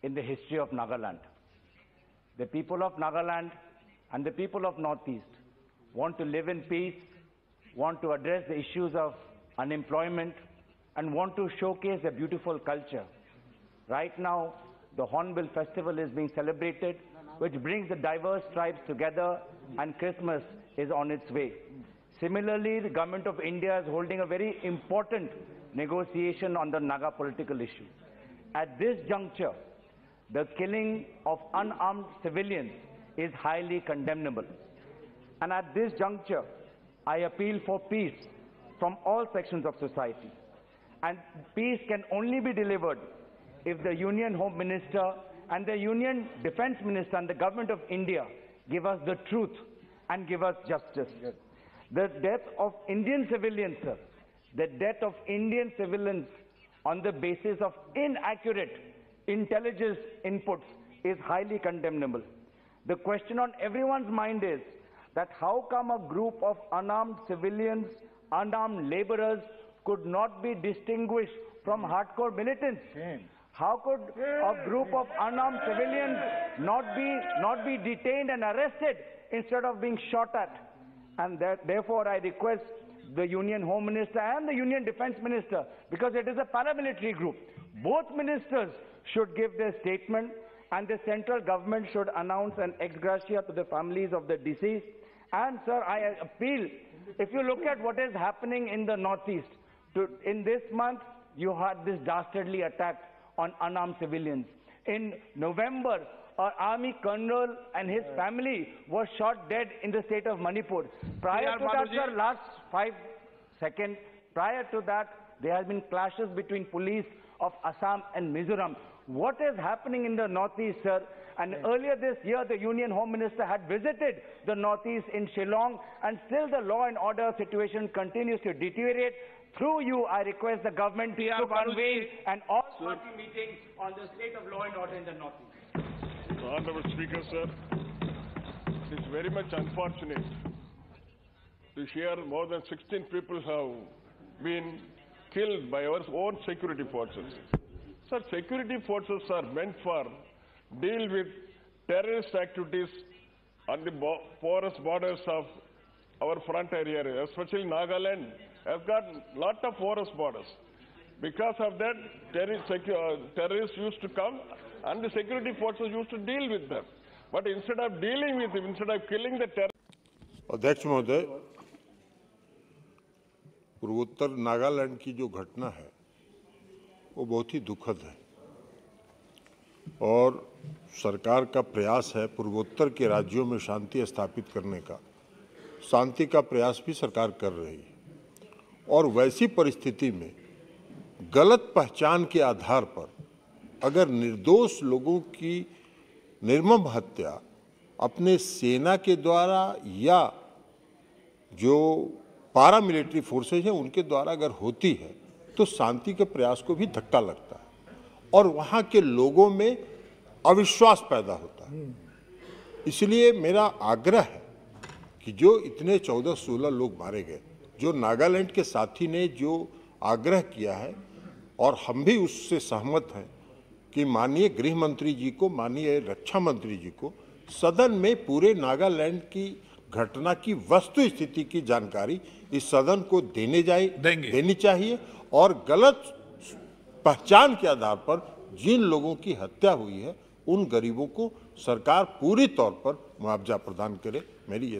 in the history of Nagaland. The people of Nagaland and the people of Northeast want to live in peace, want to address the issues of unemployment, and want to showcase a beautiful culture. Right now, the Hornbill Festival is being celebrated, which brings the diverse tribes together, and Christmas is on its way. Similarly, the Government of India is holding a very important negotiation on the Naga political issue. At this juncture, the killing of unarmed civilians is highly condemnable. And at this juncture, I appeal for peace from all sections of society. And peace can only be delivered if the Union Home Minister and the Union Defence Minister and the Government of India give us the truth and give us justice. Yes. The death of Indian civilians, sir, the death of Indian civilians on the basis of inaccurate intelligence inputs is highly condemnable. The question on everyone's mind is that how come a group of unarmed civilians, unarmed laborers could not be distinguished from hardcore militants? How could a group of unarmed civilians not be detained and arrested instead of being shot at? And therefore, I request the Union Home Minister and the Union Defence Minister, because it is a paramilitary group, both ministers should give their statement, and the central government should announce an ex gratia to the families of the deceased. And sir, I appeal, if you look at what is happening in the Northeast, in this month, you had this dastardly attack on unarmed civilians. In November, an army colonel and his family was shot dead in the state of Manipur. Prior to that, sir, last 5 seconds, prior to that, there has been clashes between police of Assam and Mizoram. What is happening in the Northeast, sir? And earlier this year, the Union Home Minister had visited the Northeast in Shillong, and still the law and order situation continues to deteriorate. Through you, I request the government to convene an all-party meeting on the state of law and order in the Northeast. Honorable Speaker, sir, it is very much unfortunate to hear more than 16 people have been killed by our own security forces. Sir, security forces are meant for deal with terrorist activities on the porous borders of our frontier area, especially Nagaland has got a lot of porous borders. Because of that, terrorists used to come and the security forces used to deal with them. But instead of dealing with them, instead of killing the terrorists... अध्यक्ष महोदय, पूर्वोत्तर नागालैंड की जो घटना है वो बहुत ही दुखद है और सरकार का प्रयास है पूर्वोत्तर के राज्यों में शांति स्थापित करने का। शांति का प्रयास भी सरकार कर रही है और वैसी परिस्थिति में गलत पहचान के आधार पर अगर निर्दोष लोगों की निर्मम हत्या अपने सेना के द्वारा या जो पारामिलिट्री फोर्सेज हैं उनके द्वारा अगर होती है तो शांति के प्रयास को भी धक्का लगता है और वहाँ के लोगों में अविश्वास पैदा होता है। इसलिए मेरा आग्रह है कि जो इतने 14-16 लोग मारे गए, जो नागालैंड के साथी ने जो आग्रह किया है और हम भी उससे सहमत हैं कि माननीय गृह मंत्री जी को, माननीय रक्षा मंत्री जी को सदन में पूरे नागालैंड की घटना की वस्तु स्थिति की जानकारी इस सदन को देनी चाहिए और गलत पहचान के आधार पर जिन लोगों की हत्या हुई है उन गरीबों को सरकार पूरी तौर पर मुआवजा प्रदान करे। मेरी ये